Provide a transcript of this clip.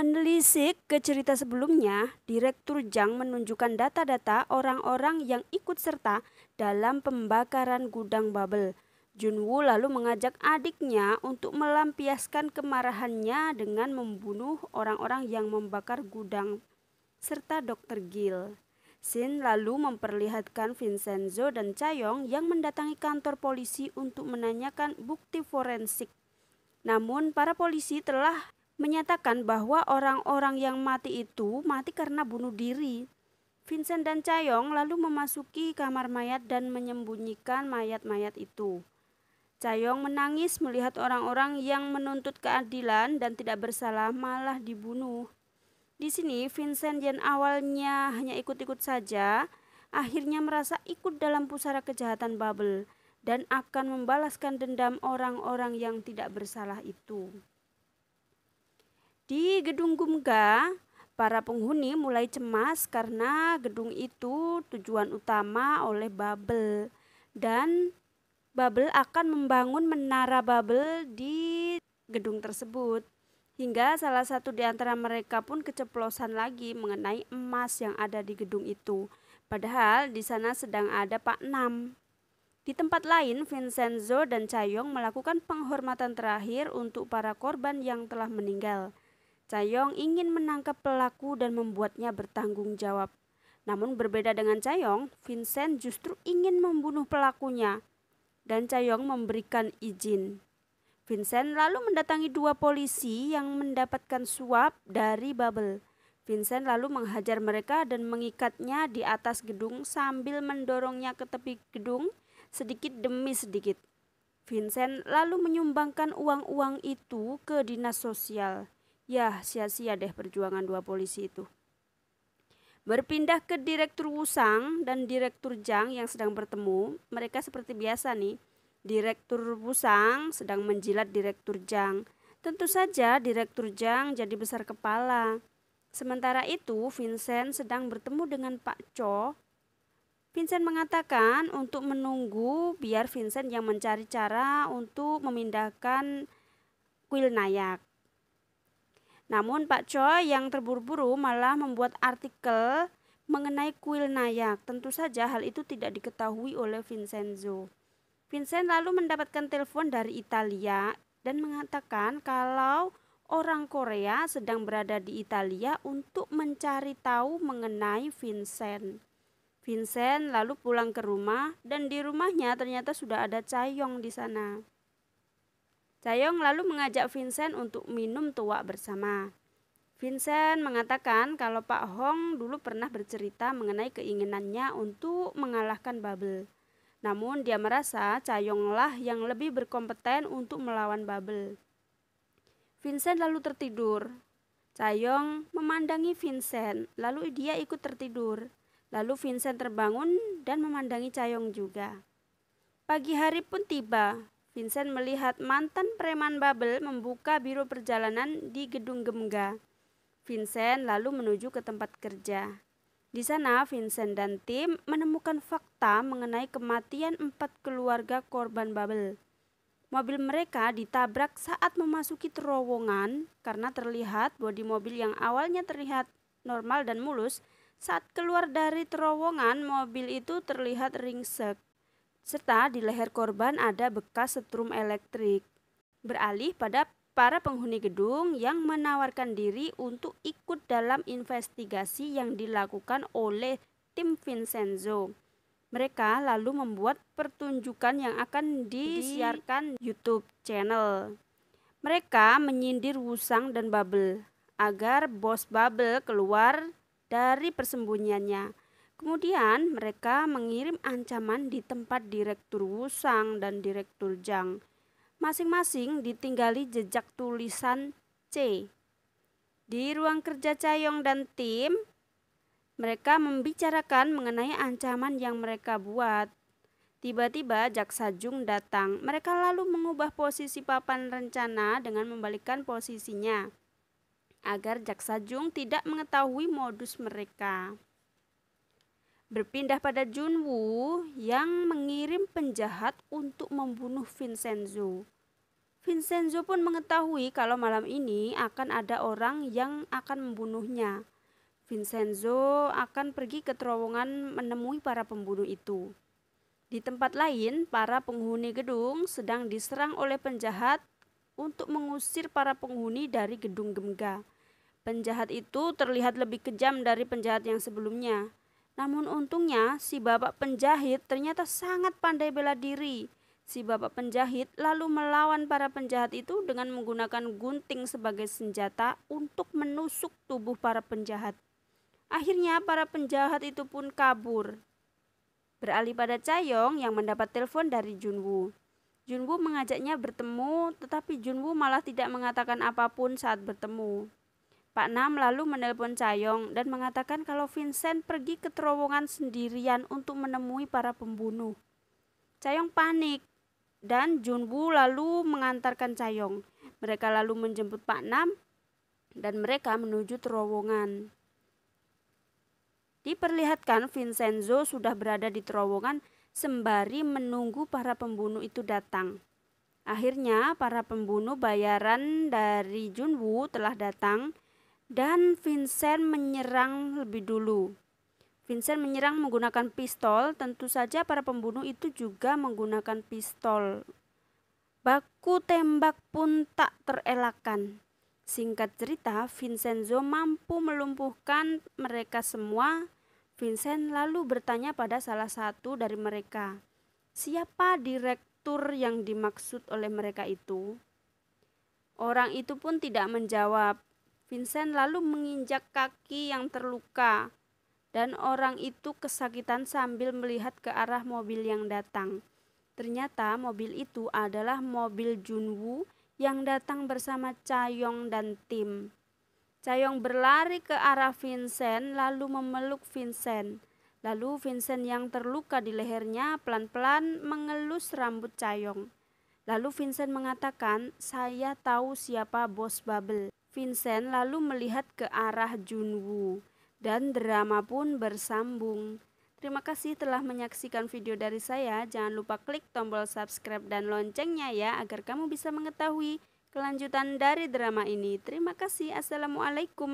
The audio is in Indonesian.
Menelisik ke cerita sebelumnya, Direktur Zhang menunjukkan data-data orang-orang yang ikut serta dalam pembakaran gudang Babel. Junwoo lalu mengajak adiknya untuk melampiaskan kemarahannya dengan membunuh orang-orang yang membakar gudang serta Dr. Gil. Shin lalu memperlihatkan Vincenzo dan Chayong yang mendatangi kantor polisi untuk menanyakan bukti forensik. Namun para polisi telah menyatakan bahwa orang-orang yang mati itu mati karena bunuh diri. Vincent dan Chayong lalu memasuki kamar mayat dan menyembunyikan mayat-mayat itu. Chayong menangis melihat orang-orang yang menuntut keadilan dan tidak bersalah malah dibunuh. Di sini Vincent yang awalnya hanya ikut-ikut saja, akhirnya merasa ikut dalam pusara kejahatan Babel dan akan membalaskan dendam orang-orang yang tidak bersalah itu. Di gedung Gumga, para penghuni mulai cemas karena gedung itu tujuan utama oleh Babel dan Babel akan membangun menara Babel di gedung tersebut. Hingga salah satu di antara mereka pun keceplosan lagi mengenai emas yang ada di gedung itu. Padahal di sana sedang ada Pak Nam. Di tempat lain, Vincenzo dan Chayong melakukan penghormatan terakhir untuk para korban yang telah meninggal. Chayong ingin menangkap pelaku dan membuatnya bertanggung jawab. Namun berbeda dengan Chayong, Vincent justru ingin membunuh pelakunya dan Chayong memberikan izin. Vincent lalu mendatangi dua polisi yang mendapatkan suap dari Babel. Vincent lalu menghajar mereka dan mengikatnya di atas gedung sambil mendorongnya ke tepi gedung sedikit demi sedikit. Vincent lalu menyumbangkan uang-uang itu ke dinas sosial. Yah, sia-sia deh perjuangan dua polisi itu. Berpindah ke Direktur Wusang dan Direktur Zhang yang sedang bertemu, mereka seperti biasa nih. Direktur Wusang sedang menjilat Direktur Zhang. Tentu saja Direktur Zhang jadi besar kepala. Sementara itu Vincent sedang bertemu dengan Pak Cho. Vincent mengatakan untuk menunggu biar Vincent yang mencari cara untuk memindahkan kuil Nayak. Namun Pak Cho yang terburu-buru malah membuat artikel mengenai kuil Nayak. Tentu saja hal itu tidak diketahui oleh Vincenzo. Vincent lalu mendapatkan telepon dari Italia dan mengatakan kalau orang Korea sedang berada di Italia untuk mencari tahu mengenai Vincent. Vincent lalu pulang ke rumah dan di rumahnya ternyata sudah ada Chayong di sana. Chayong lalu mengajak Vincent untuk minum tuak bersama. Vincent mengatakan kalau Pak Hong dulu pernah bercerita mengenai keinginannya untuk mengalahkan Babel. Namun dia merasa Chayonglah yang lebih berkompeten untuk melawan Babel. Vincent lalu tertidur. Chayong memandangi Vincent, lalu dia ikut tertidur. Lalu Vincent terbangun dan memandangi Chayong juga. Pagi hari pun tiba. Vincent melihat mantan preman Babel membuka biro perjalanan di gedung Gemga. Vincent lalu menuju ke tempat kerja. Di sana Vincent dan tim menemukan fakta mengenai kematian 4 keluarga korban Babel. Mobil mereka ditabrak saat memasuki terowongan karena terlihat bodi mobil yang awalnya terlihat normal dan mulus, saat keluar dari terowongan mobil itu terlihat ringsek. Serta di leher korban ada bekas setrum elektrik. Beralih pada para penghuni gedung yang menawarkan diri untuk ikut dalam investigasi yang dilakukan oleh tim Vincenzo. Mereka lalu membuat pertunjukan yang akan disiarkan YouTube channel. Mereka menyindir Wusang dan Babel agar bos Babel keluar dari persembunyiannya. Kemudian mereka mengirim ancaman di tempat Direktur Wusang dan Direktur Zhang. Masing-masing ditinggali jejak tulisan C. Di ruang kerja Chayong dan tim, mereka membicarakan mengenai ancaman yang mereka buat. Tiba-tiba Jaksa Jung datang. Mereka lalu mengubah posisi papan rencana dengan membalikkan posisinya agar Jaksa Jung tidak mengetahui modus mereka. Berpindah pada Junwoo yang mengirim penjahat untuk membunuh Vincenzo. Vincenzo pun mengetahui kalau malam ini akan ada orang yang akan membunuhnya. Vincenzo akan pergi ke terowongan menemui para pembunuh itu. Di tempat lain, para penghuni gedung sedang diserang oleh penjahat untuk mengusir para penghuni dari gedung Gemga. Penjahat itu terlihat lebih kejam dari penjahat yang sebelumnya. Namun untungnya si bapak penjahit ternyata sangat pandai bela diri. Si bapak penjahit lalu melawan para penjahat itu dengan menggunakan gunting sebagai senjata untuk menusuk tubuh para penjahat. Akhirnya para penjahat itu pun kabur. Beralih pada Chayong yang mendapat telepon dari Junwoo. Junwoo mengajaknya bertemu, tetapi Junwoo malah tidak mengatakan apapun saat bertemu. Pak Nam lalu menelpon Chayong dan mengatakan kalau Vincent pergi ke terowongan sendirian untuk menemui para pembunuh. Chayong panik dan Junwoo lalu mengantarkan Chayong. Mereka lalu menjemput Pak Nam dan mereka menuju terowongan. Diperlihatkan Vincenzo sudah berada di terowongan sembari menunggu para pembunuh itu datang. Akhirnya para pembunuh bayaran dari Junwoo telah datang dan Vincent menyerang lebih dulu. Vincent menyerang menggunakan pistol, tentu saja para pembunuh itu juga menggunakan pistol. Baku tembak pun tak terelakkan. Singkat cerita, Vincenzo mampu melumpuhkan mereka semua. Vincent lalu bertanya pada salah satu dari mereka, siapa direktur yang dimaksud oleh mereka itu? Orang itu pun tidak menjawab. Vincent lalu menginjak kaki yang terluka. Dan orang itu kesakitan sambil melihat ke arah mobil yang datang. Ternyata mobil itu adalah mobil Junwoo yang datang bersama Chayong dan tim. Chayong berlari ke arah Vincent lalu memeluk Vincent. Lalu Vincent yang terluka di lehernya pelan-pelan mengelus rambut Chayong. Lalu Vincent mengatakan, saya tahu siapa bos Bubble. Vincent lalu melihat ke arah Junwoo. Dan drama pun bersambung. Terima kasih telah menyaksikan video dari saya. Jangan lupa klik tombol subscribe dan loncengnya ya, agar kamu bisa mengetahui kelanjutan dari drama ini. Terima kasih. Assalamualaikum.